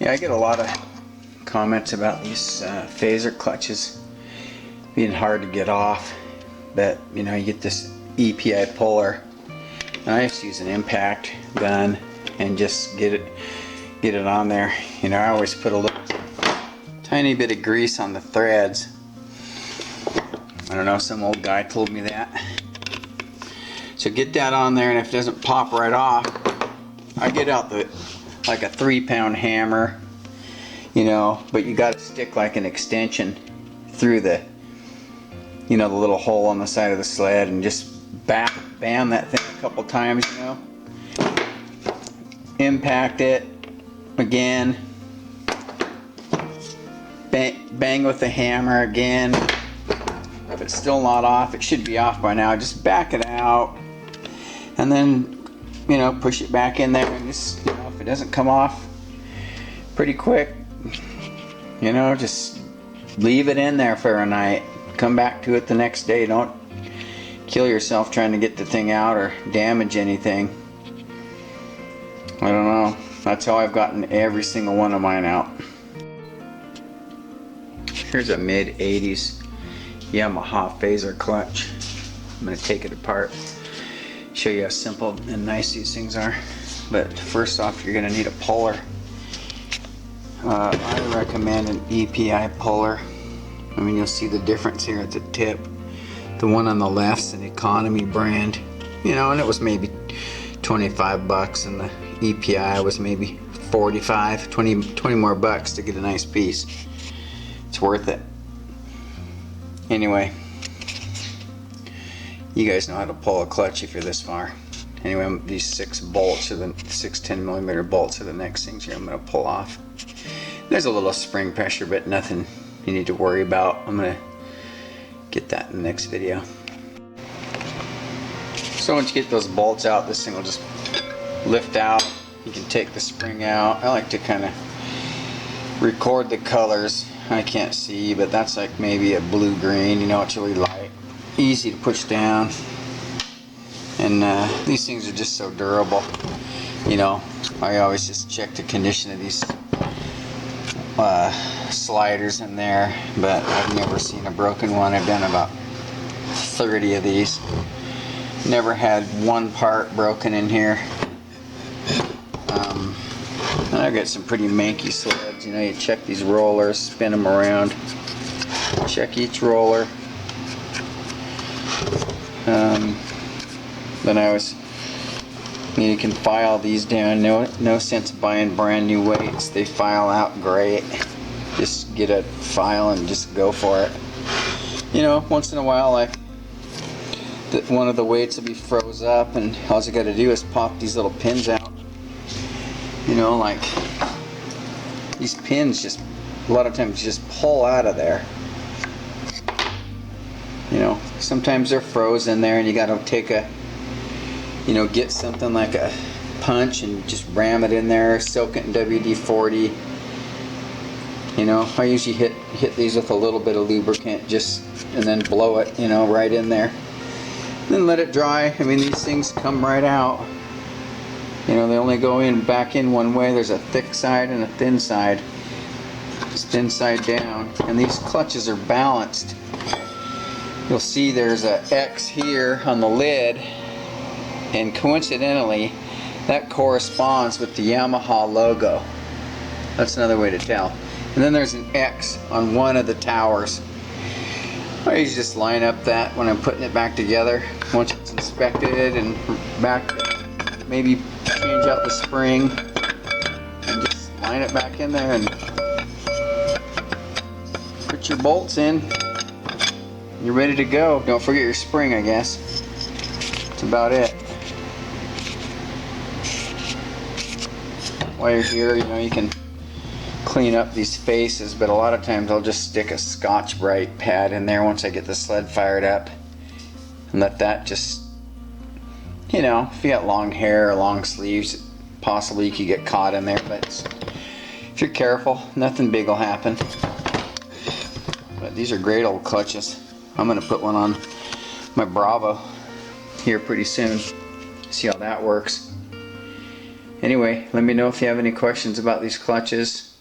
Yeah, I get a lot of comments about these Phazer clutches being hard to get off, but you know, you get this EPI puller, and I just use an impact gun and just get it on there. You know, I always put a little tiny bit of grease on the threads. I don't know, some old guy told me that. So get that on there, and if it doesn't pop right off, I get out like a 3-pound hammer, you know, but you got to stick like an extension through the, you know, the little hole on the side of the sled, and just bam that thing a couple times, you know. Impact it again. Bang with the hammer again. If it's still not off, it should be off by now. Just back it out, and then, you know, push it back in there, and just, you know, if it doesn't come off pretty quick, you know, just leave it in there for a night. Come back to it the next day. Don't kill yourself trying to get the thing out or damage anything. I don't know. That's how I've gotten every single one of mine out. Here's a mid-80s Yamaha Phazer clutch. I'm going to take it apart, show you how simple and nice these things are. But first off, you're going to need a puller. I recommend an EPI puller. I mean, you'll see the difference here at the tip. The one on the left's an economy brand, you know, and it was maybe 25 bucks, and the EPI was maybe 45, 20 more bucks to get a nice piece. It's worth it. Anyway, you guys know how to pull a clutch if you're this far. Anyway, these 6 bolts, or the 6 10mm bolts, are the next things here I'm going to pull off. There's a little spring pressure, but nothing you need to worry about. I'm going to get that in the next video. So once you get those bolts out, this thing will just lift out. You can take the spring out. I like to kind of record the colors. I can't see, but that's like maybe a blue-green. You know, it's really light, easy to push down, and these things are just so durable. You know, I always just check the condition of these sliders in there, but I've never seen a broken one. I've done about 30 of these. Never had one part broken in here. And I've got some pretty manky sleds. You know, you check these rollers, spin them around, check each roller. Then I always, you can file these down. No sense buying brand new weights. They file out great. Just get a file and just go for it. You know, once in a while, one of the weights will be froze up, and all you got to do is pop these little pins out. You know, like these pins just a lot of times just pull out of there. You know, sometimes they're frozen there, and you got to take a, you know, get something like a punch and just ram it in there, soak it in WD-40. You know, I usually hit these with a little bit of lubricant, just, and then blow it, you know, right in there. Then let it dry. I mean, these things come right out. You know, they only go back in one way. There's a thick side and a thin side. It's thin side down, and these clutches are balanced. You'll see there's a X here on the lid, and coincidentally that corresponds with the Yamaha logo. That's another way to tell. And then there's an X on one of the towers. I usually just line up that when I'm putting it back together. Once it's inspected and back, maybe change out the spring and just line it back in there and put your bolts in. You're ready to go. Don't forget your spring, I guess. That's about it. While you're here, you know, you can clean up these faces, but a lot of times I'll just stick a Scotch-Brite pad in there once I get the sled fired up and let that just, you know, if you got long hair or long sleeves, possibly you could get caught in there, but if you're careful, nothing big will happen. But these are great old clutches. I'm going to put one on my Bravo here pretty soon. See how that works. Anyway, let me know if you have any questions about these clutches.